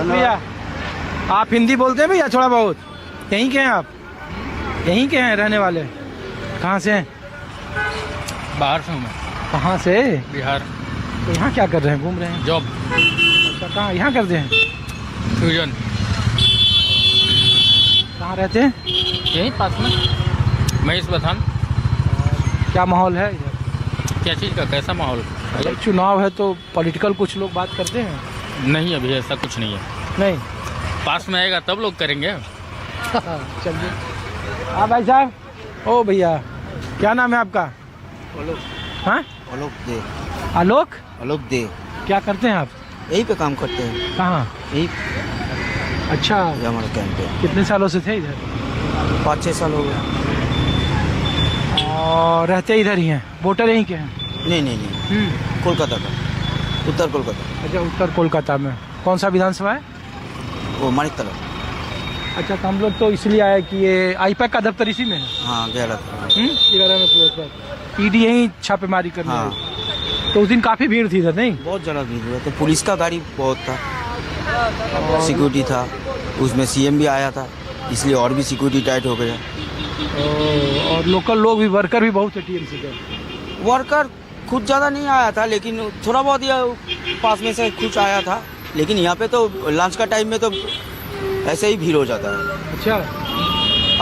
भैया आप हिंदी बोलते हैं भैया थोड़ा बहुत? यहीं के हैं आप? यहीं के हैं रहने वाले? कहाँ से हैं? बाहर से हूँ मैं। कहाँ से? बिहार। तो यहाँ क्या कर रहे हैं? घूम रहे हैं? जॉब। अच्छा, कहाँ यहाँ करते हैं? फ्यूजन। कहाँ रहते हैं? यहीं पास में महेश बथान। क्या माहौल है इधर? क्या चीज़ का कैसा माहौल? चुनाव है तो पॉलिटिकल कुछ लोग बात करते हैं? नहीं, अभी ऐसा कुछ नहीं है। नहीं। पास में आएगा तब लोग करेंगे। चलिए। हाँ भाई साहब। ओ भैया क्या नाम है आपका? हाँ, आलोक दे। आलोक? आलोक दे। क्या करते हैं आप? यहीं पे काम करते हैं। कहाँ? यही अच्छा, हमारा कैंप है। कितने सालों से थे इधर? 5-6 साल हो गए। और रहते इधर ही हैं? वोटर यहीं के हैं? नहीं, कोलकाता का, उत्तर कोलकाता। अच्छा, उत्तर कोलकाता में कौन सा विधानसभा है? वो मानिक तला। अच्छा, तो हम लोग तो इसलिए आए कि ये आईपैक का दफ्तर इसी में है। हाँ, 11वें फ्लोर पर ईडी यहीं छापेमारी करने हाँ। आई। तो उस दिन काफी भीड़ थी इधर, नहीं? बहुत ज़्यादा भीड़ हुआ। तो पुलिस का गाड़ी बहुत था, सिक्योरिटी था, उसमें सीएम भी आया था, इसलिए और भी सिक्योरिटी टाइट हो गया। और लोकल लोग भी, वर्कर भी बहुत है टीएमसी के। वर्कर खुद ज़्यादा नहीं आया था, लेकिन थोड़ा बहुत ये पास में से कुछ आया था। लेकिन यहाँ पे तो लंच का टाइम में तो ऐसे ही भीड़ हो जाता है। अच्छा,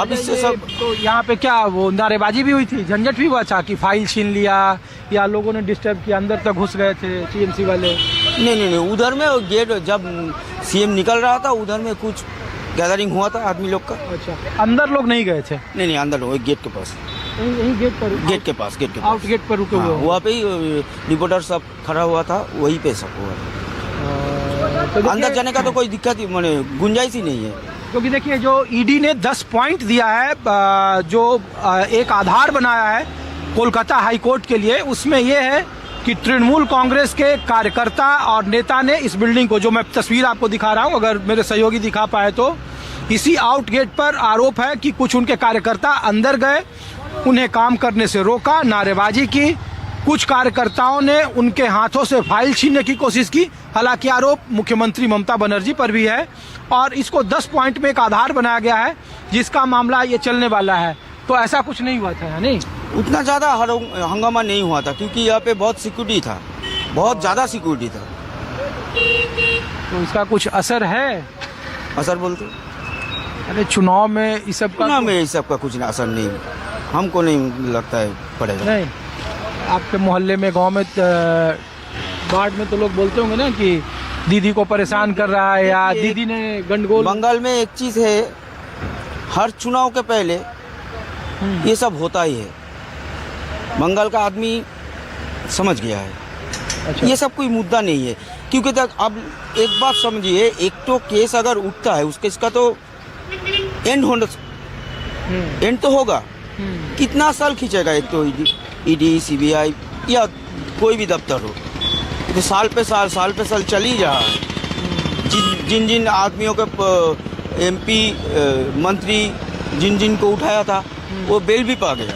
अब इससे सब तो यहाँ पे क्या वो नारेबाजी भी हुई थी, झंझट भी हुआ था कि फाइल छीन लिया या लोगों ने डिस्टर्ब किया, अंदर तक घुस गए थे टीएमसी वाले? नहीं, उधर में गेट जब सीएम निकल रहा था उधर में कुछ गैदरिंग हुआ था आदमी लोग का। अच्छा, अंदर लोग नहीं गए थे? नहीं, अंदर वो गेट के पास, यहीं गेट के पास आउट गेट पर रुके हुए? वहाँ पे ही रिपोर्टर सब खड़ा हुआ था, वहीं पे सब हुआ था। तो अंदर जाने का तो कोई दिक्कत ही माने गुंजाइश ही नहीं है। क्योंकि देखिए, जो ईडी ने 10 पॉइंट दिया है, जो एक आधार बनाया है कोलकाता हाई कोर्ट के लिए, उसमें यह है कि तृणमूल कांग्रेस के कार्यकर्ता और नेता ने इस बिल्डिंग को, जो मैं तस्वीर आपको दिखा रहा हूं, अगर मेरे सहयोगी दिखा पाए तो, इसी आउट गेट पर आरोप है कि कुछ उनके कार्यकर्ता अंदर गए, उन्हें काम करने से रोका, नारेबाजी की, कुछ कार्यकर्ताओं ने उनके हाथों से फाइल छीनने की कोशिश की। हालांकि आरोप मुख्यमंत्री ममता बनर्जी पर भी है, और इसको 10 पॉइंट में एक आधार बनाया गया है जिसका मामला ये चलने वाला है। तो ऐसा कुछ नहीं हुआ था, नहीं? उतना ज़्यादा हंगामा नहीं हुआ था, क्योंकि यहाँ पे बहुत सिक्योरिटी था, बहुत ज़्यादा सिक्योरिटी था। तो इसका कुछ असर है? असर बोलते? अरे चुनाव में इस सब का, चुनाव में इस सब का कुछ असर नहीं, हमको नहीं लगता है पड़ेगा। नहीं? आपके मोहल्ले में, गांव में, वार्ड में तो लोग बोलते होंगे ना कि दीदी को परेशान कर रहा है या दीदी ने गंडगोल। बंगाल में एक चीज़ है, हर चुनाव के पहले ये सब होता ही है। बंगाल का आदमी समझ गया है। अच्छा। ये सब कोई मुद्दा नहीं है, क्योंकि तक अब एक बात समझिए, एक तो केस अगर उठता है उसके इसका तो एंड तो होगा। कितना साल खींचेगा? एक तो ईडी, सीबीआई या कोई भी दफ्तर हो, तो साल पे साल चल ही रहा है। जिन आदमियों के एमपी मंत्री जिन को उठाया था वो बेल भी पा गया।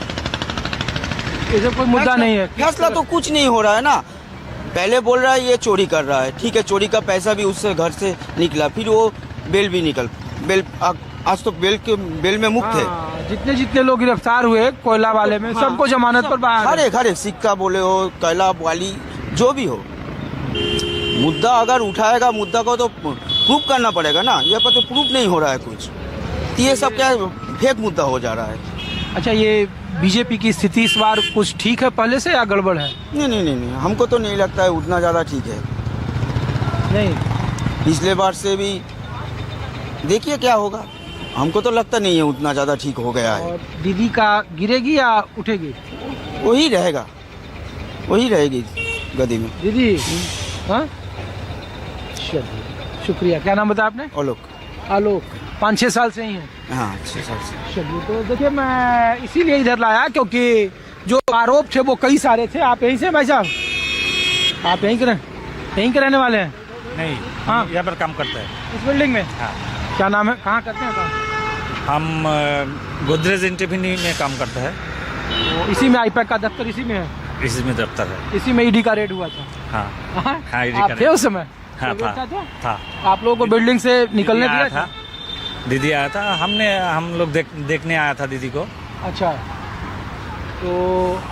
इसे कोई मुद्दा नहीं है। फैसला तो कुछ नहीं हो रहा है ना। पहले बोल रहा है ये चोरी कर रहा है, ठीक है, चोरी का पैसा भी उससे घर से निकला, फिर वो बेल भी बेल आज तो बेल में मुक्त है। जितने लोग गिरफ्तार हुए कोयला वाले में, सबको जमानत पर बाहर। हर एक सिक्का बोले हो, कोयला वाली जो भी हो, मुद्दा अगर उठाएगा, मुद्दा को तो प्रूफ करना पड़ेगा ना। ये पर तो प्रूफ नहीं हो रहा है कुछ, तो ये सब क्या फेक मुद्दा हो जा रहा है। अच्छा, ये बीजेपी की स्थिति इस बार कुछ ठीक है पहले से या गड़बड़ है? नहीं, हमको तो नहीं लगता है उतना ज़्यादा ठीक है। नहीं, पिछले बार से भी देखिए क्या होगा, हमको तो लगता नहीं है उतना ज़्यादा ठीक हो गया है। और दीदी का गिरेगी या उठेगी? वही रहेगी गद्दी में दीदी। हाँ, शुक्रिया। क्या नाम बताया आपने? आलोक। 5-6 साल से ही हैं? हाँ, 6 साल से। चलिए, तो देखिए, मैं इसीलिए इधर लाया क्योंकि जो आरोप थे वो कई सारे थे। आप यहीं से भाई साहब? आप यहीं के रहने वाले हैं? नहीं, हाँ, यहाँ पर काम करता है इस बिल्डिंग में। हाँ। क्या नाम है? कहाँ करते हैं काम? हम गोदरेज इंटरव्यू में काम करता है। तो इसी में आईपैक का दफ्तर इसी में है? इसी में दफ्तर है। इसी में ईडी का रेड हुआ था? हाँ, हाँ, ईडी आप का थे उस समय? हाँ प्राइवेट था था? था। आप लोगों को बिल्डिंग से निकलने दीदी आया दिया था, दीदी आया था, हम लोग देखने आया था दीदी को। अच्छा, तो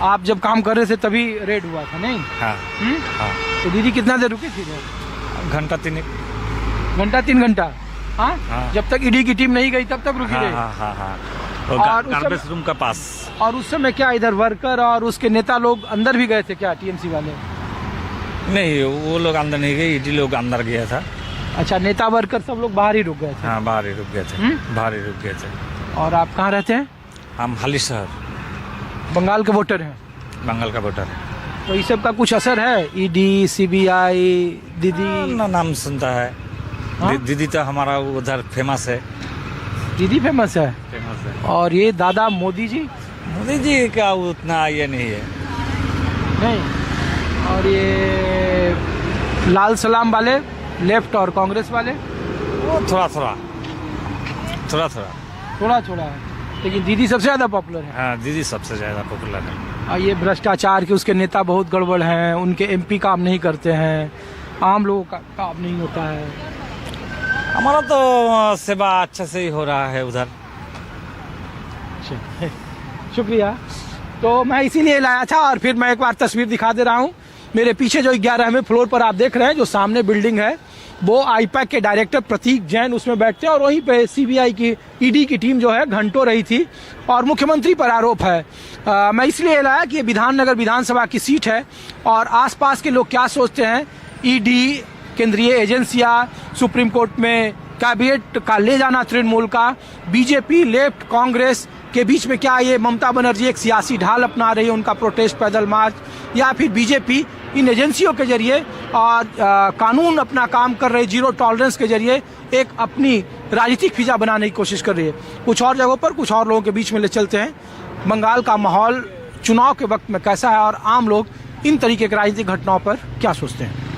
आप जब काम कर रहे थे तभी रेड हुआ था नहीं? हाँ हाँ, तो दीदी कितना देर रुकी थी इधर? घंटा 3 घंटा? हाँ, हाँ। जब तक ईडी की टीम नहीं गई तब तक रुकी हाँ रही? हाँ हाँ हाँ, और उस गार्बेज समय- रूम का पास। और उस समय क्या इधर वर्कर और उसके नेता लोग अंदर भी गए थे क्या, टीएमसी वाले? नहीं, वो लोग अंदर नहीं गए, ईडी लोग अंदर गया था। अच्छा, नेता वर्कर सब लोग बाहर ही रुक गए थे। हाँ, बाहर ही रुक गए थे, बाहर ही रुक गए थे। और आप कहाँ रहते हैं? हम हाली शहर, बंगाल के वोटर हैं, बंगाल का वोटर है। तो इस सब का कुछ असर है? ईडी, सीबीआई, दीदी? ना नाम सुनता है। हाँ? दीदी तो हमारा उधर फेमस है। दीदी फेमस है। फेमस है। और ये दादा मोदी जी? मोदी जी का उतना ये नहीं है। नहीं। और ये लाल सलाम वाले, लेफ्ट और कांग्रेस वाले? वो थोड़ा थोड़ा थोड़ा थोड़ा है, लेकिन दीदी सबसे ज्यादा पॉपुलर है। हाँ, दीदी सबसे ज्यादा पॉपुलर है। और ये भ्रष्टाचार के उसके नेता बहुत गड़बड़ हैं, उनके एमपी काम नहीं करते हैं, आम लोगों का काम नहीं होता है। हमारा तो सेवा अच्छा से ही हो रहा है उधर। शुक्रिया। तो मैं इसीलिए लाया था, और फिर मैं एक बार तस्वीर दिखा दे रहा हूँ। मेरे पीछे जो 11वें फ्लोर पर आप देख रहे हैं, जो सामने बिल्डिंग है, वो आईपैक के डायरेक्टर प्रतीक जैन उसमें बैठते हैं, और वहीं पे सीबीआई की, ईडी की टीम जो है घंटों रही थी, और मुख्यमंत्री पर आरोप है। मैं इसलिए लाया कि ये विधाननगर विधानसभा की सीट है, और आसपास के लोग क्या सोचते हैं, ईडी, केंद्रीय एजेंसियां, सुप्रीम कोर्ट में कैबिनेट का ले जाना तृणमूल का, बीजेपी, लेफ्ट, कांग्रेस के बीच में क्या ये ममता बनर्जी एक सियासी ढाल अपना रही है, उनका प्रोटेस्ट पैदल मार्च, या फिर बीजेपी इन एजेंसियों के जरिए और कानून अपना काम कर रही, जीरो टॉलरेंस के जरिए एक अपनी राजनीतिक फिजा बनाने की कोशिश कर रही है। कुछ और जगहों पर कुछ और लोगों के बीच में ले चलते हैं। बंगाल का माहौल चुनाव के वक्त में कैसा है, और आम लोग इन तरीके की राजनीतिक घटनाओं पर क्या सोचते हैं।